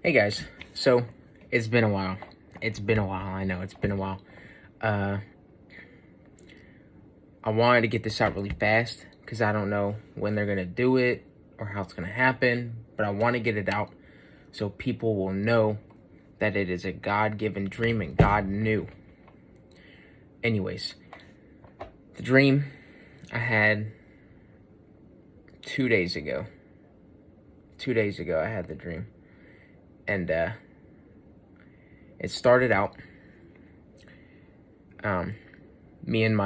Hey guys, so it's been a while. I know it's been a while. Uh, I wanted to get this out really fast because I don't know when they're gonna do it or how it's gonna happen, but I want to get it out so people will know that it is a God-given dream and God knew. Anyways, the dream I had 2 days ago. 2 days ago, I had the dream, and it started out. Um, me and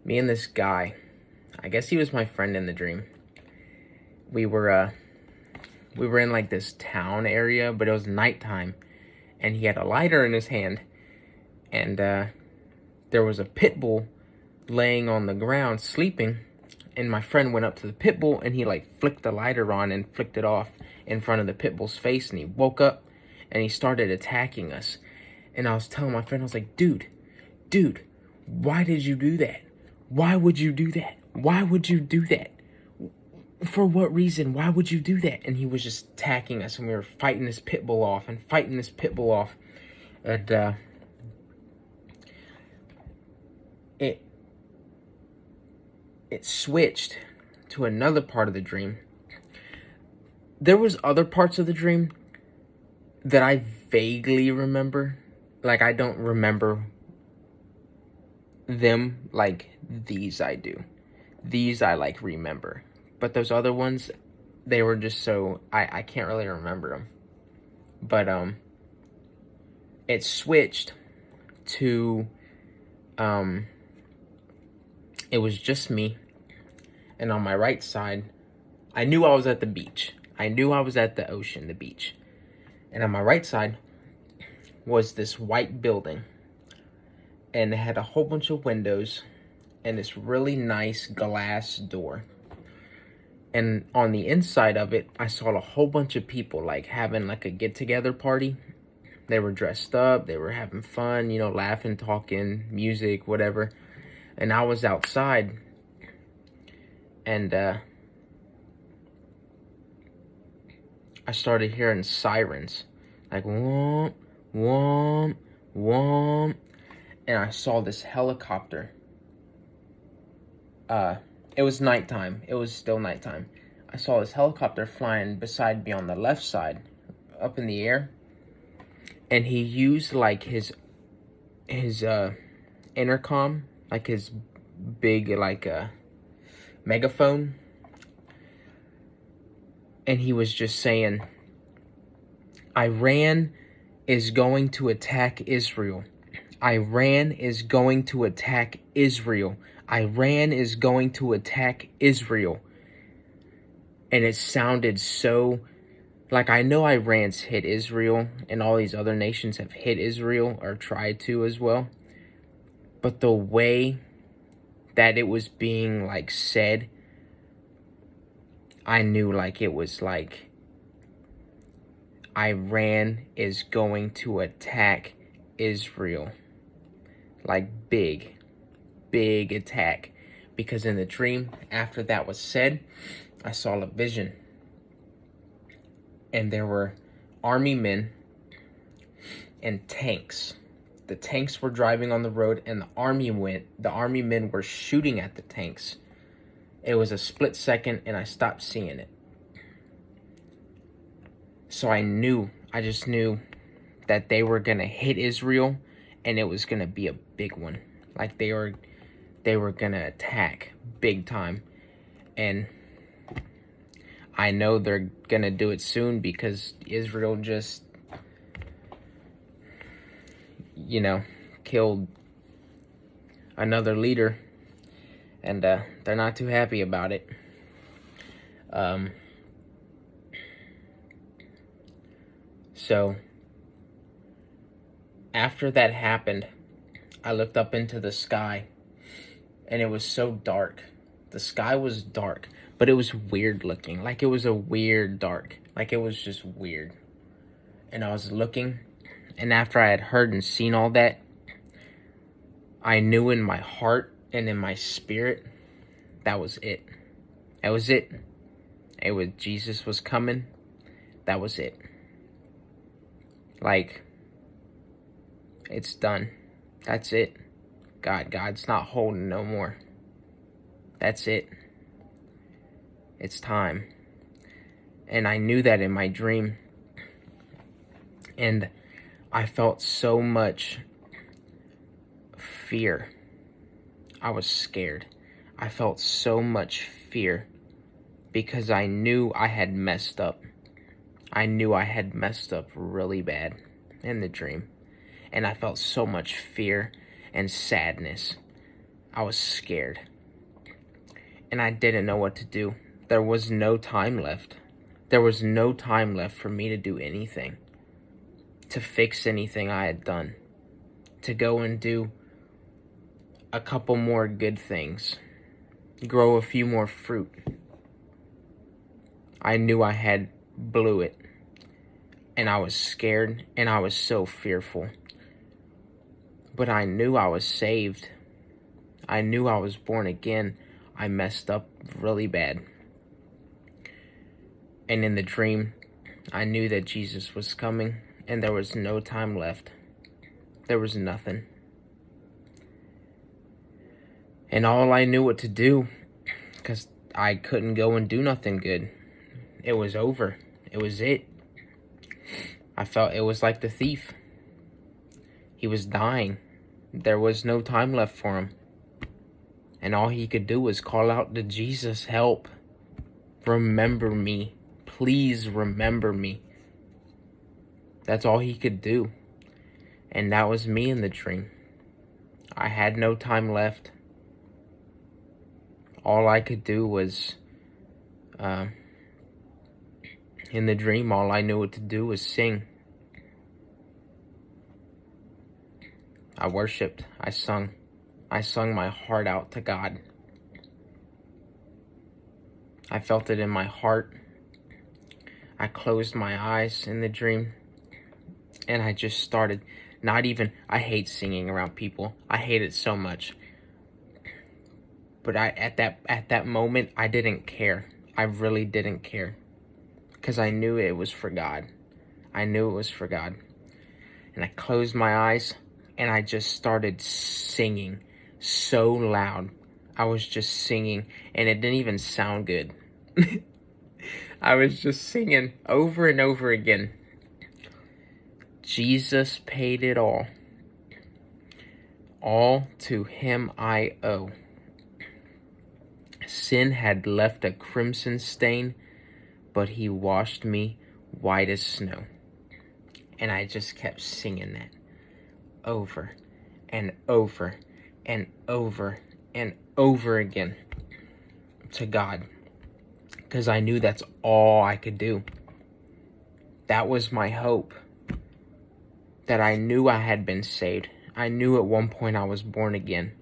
this guy, I guess he was my friend in the dream. We were in like this town area, but it was nighttime, and he had a lighter in his hand, and there was a pit bull laying on the ground sleeping, and my friend went up to the pit bull and he like flicked the lighter on and flicked it off in front of the pit bull's face, and he woke up and he started attacking us. And I was telling my friend, I was like, dude, why did you do that? Why would you do that? Why would you do that? For what reason? Why would you do that? And he was just attacking us, and we were fighting this pit bull off. And it switched to another part of the dream. There was other parts of the dream that I vaguely remember. Like, I don't remember them like these I do. These I like remember. But those other ones, they were just so I can't really remember them. But it switched to it was just me, and on my right side, I knew I was at the beach. I knew I was at the ocean, the beach. And on my right side was this white building, and it had a whole bunch of windows and this really nice glass door. And on the inside of it, I saw a whole bunch of people like having like a get-together party. They were dressed up, they were having fun, laughing, talking, music, whatever. And I was outside, and I started hearing sirens, like womp, womp, womp. And I saw this helicopter. It was nighttime. It was still nighttime. I saw this helicopter flying beside me on the left side, up in the air. And he used like his intercom, like his big megaphone. And he was just saying, Iran is going to attack Israel. Iran is going to attack Israel. Iran is going to attack Israel. And it sounded so, like, I know Iran's hit Israel, and all these other nations have hit Israel, or tried to as well. But the way that it was being, like, said, I knew, like, it was like, Iran is going to attack Israel. Like, big attack. Because in the dream, after that was said, I saw a vision. And there were army men and tanks. The tanks were driving on the road, and the army men were shooting at the tanks. It was a split second, and I stopped seeing it. So I just knew that they were gonna hit Israel, and it was gonna be a big one. Like, they were gonna attack big time. And I know they're gonna do it soon because Israel just, killed another leader, and they're not too happy about it. So after that happened, I looked up into the sky, and it was so dark. The sky was dark, but it was weird looking. Like, it was a weird dark. Like, it was just weird. And I was looking, and after I had heard and seen all that, I knew in my heart and in my spirit, that was it. That was it. Jesus was coming. That was it. Like, it's done. That's it. God's not holding no more. That's it. It's time. And I knew that in my dream. And I felt so much fear. I was scared. I felt so much fear because I knew I had messed up. I knew I had messed up really bad in the dream. And I felt so much fear and sadness. I was scared. And I didn't know what to do. There was no time left. There was no time left for me to do anything, to fix anything I had done, to go and do a couple more good things, grow a few more fruit. I knew I had blew it, and I was scared, and I was so fearful. But I knew I was saved. I knew I was born again. I messed up really bad. And in the dream, I knew that Jesus was coming, and there was no time left. There was nothing. And all I knew what to do, because I couldn't go and do nothing good. It was over. It was it. I felt it was like the thief. He was dying. There was no time left for him. And all he could do was call out to Jesus, help. Remember me. Please remember me. That's all he could do. And that was me in the dream. I had no time left. All I could do was, in the dream, all I knew what to do was sing. I worshiped. I sung. I sung my heart out to God. I felt it in my heart. I closed my eyes in the dream, and I just started, I hate singing around people. I hate it so much. But at that moment, I didn't care. I really didn't care. Because I knew it was for God. I knew it was for God. And I closed my eyes, and I just started singing so loud. I was just singing, and it didn't even sound good. I was just singing over and over again. Jesus paid it all. All to him I owe. Sin had left a crimson stain, but he washed me white as snow. And I just kept singing that over and over and over and over again to God, because I knew that's all I could do. That was my hope, that I knew I had been saved. I knew at one point I was born again,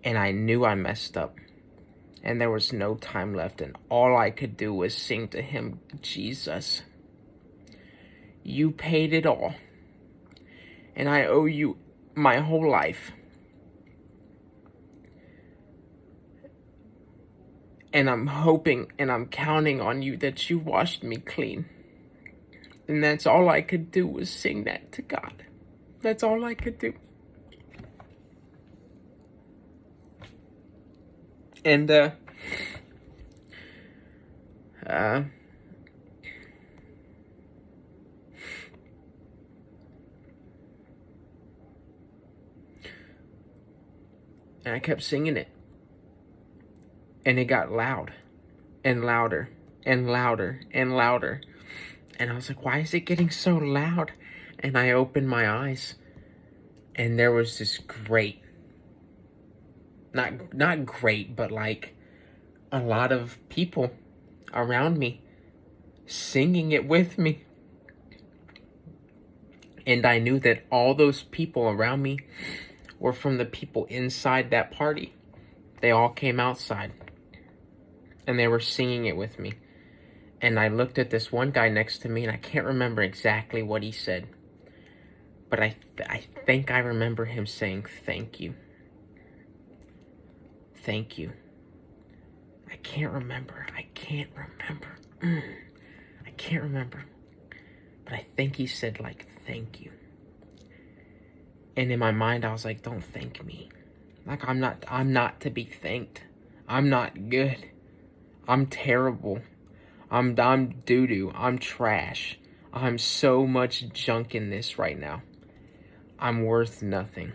and I knew I messed up, and there was no time left, and all I could do was sing to him, Jesus, you paid it all, and I owe you my whole life. And I'm hoping and I'm counting on you that you washed me clean. And that's all I could do was sing that to God. That's all I could do. And, and I kept singing it. And it got loud and louder and louder and louder. And I was like, why is it getting so loud? And I opened my eyes, and there was this great, not great, but like a lot of people around me singing it with me. And I knew that all those people around me were from the people inside that party. They all came outside, and they were singing it with me. And I looked at this one guy next to me, and I can't remember exactly what he said, but I think I remember him saying, thank you. Thank you. I can't remember. I can't remember. But I think he said, like, thank you. And in my mind, I was like, don't thank me. Like, I'm not to be thanked. I'm not good. I'm terrible. I'm doo-doo. I'm trash. I'm so much junk in this right now. I'm worth nothing.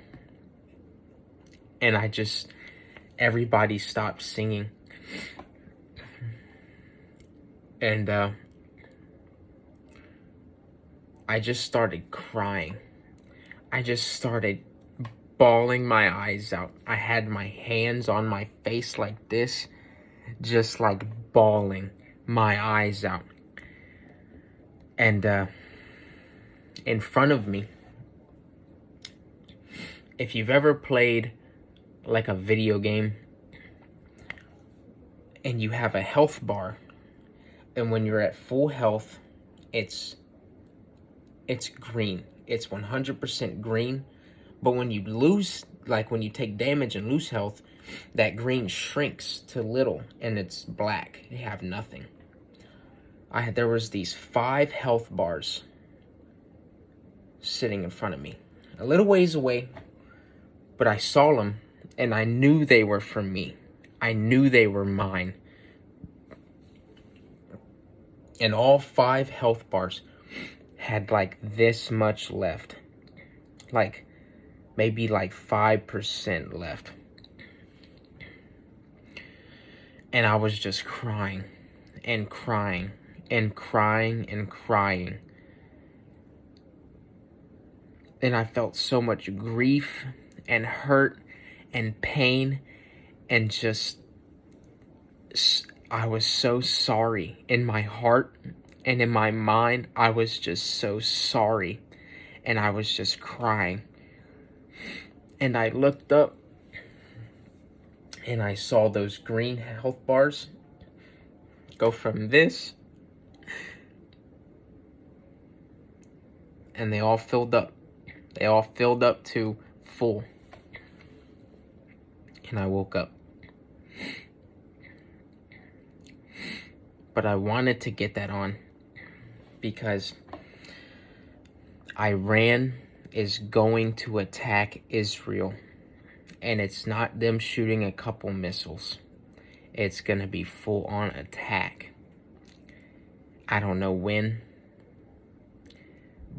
And everybody stopped singing. And I just started crying. I just started bawling my eyes out. I had my hands on my face like this, just like bawling my eyes out. And in front of me, if you've ever played like a video game and you have a health bar, and when you're at full health, it's green. It's 100% green. But when you lose, like when you take damage and lose health, that green shrinks to little and it's black. You have nothing. There was these 5 health bars sitting in front of me, a little ways away, but I saw them and I knew they were for me. I knew they were mine. And all 5 health bars had like this much left. Like maybe like 5% left. And I was just crying and crying and crying and crying. And I felt so much grief and hurt and pain and just, I was so sorry in my heart and in my mind. I was just so sorry and I was just crying. And I looked up and I saw those green health bars go from this, and they all filled up. They all filled up to full. And I woke up. But I wanted to get that on because Iran is going to attack Israel. And it's not them shooting a couple missiles. It's going to be full-on attack. I don't know when,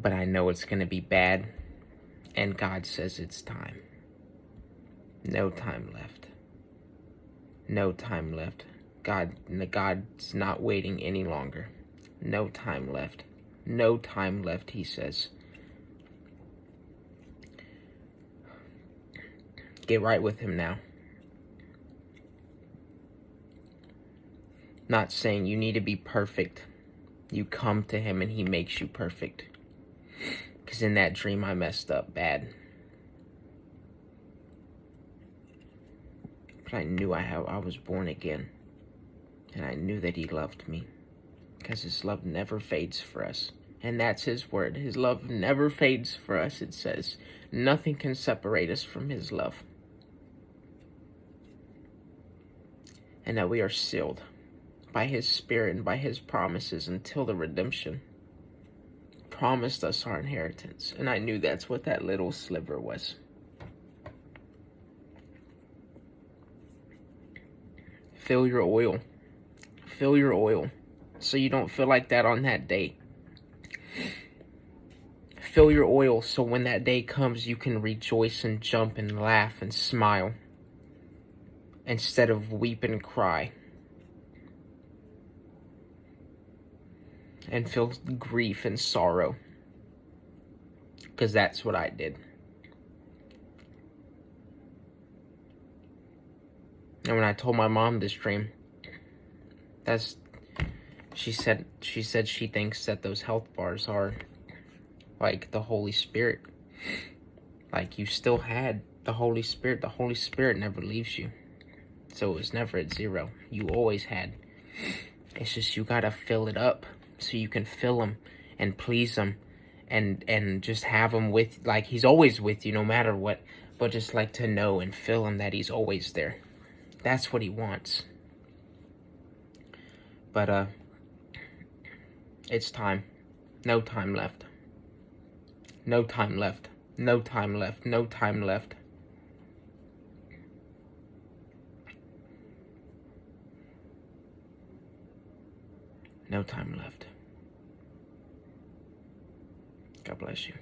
but I know it's going to be bad. And God says it's time. No time left. No time left. God's not waiting any longer. No time left. No time left, he says. Get right with him now. Not saying you need to be perfect. You come to him and he makes you perfect. Because in that dream I messed up bad. But I knew I was born again. And I knew that he loved me. Because his love never fades for us. And that's his word. His love never fades for us, it says. Nothing can separate us from his love. And that we are sealed by his spirit and by his promises until the redemption. Promised us our inheritance. And I knew that's what that little sliver was. Fill your oil. Fill your oil. So you don't feel like that on that day. Fill your oil so when that day comes, you can rejoice and jump and laugh and smile. Instead of weep and cry. And feel grief and sorrow. Because that's what I did. And when I told my mom this dream, she said she thinks that those health bars are like the Holy Spirit. Like you still had the Holy Spirit. The Holy Spirit never leaves you. So it was never at zero. You always had. It's just you gotta fill it up so you can fill him and please him and just have him with, like he's always with you no matter what. But just like to know and feel him that he's always there. That's what he wants. But it's time. No time left. No time left. No time left. No time left. No time left. God bless you.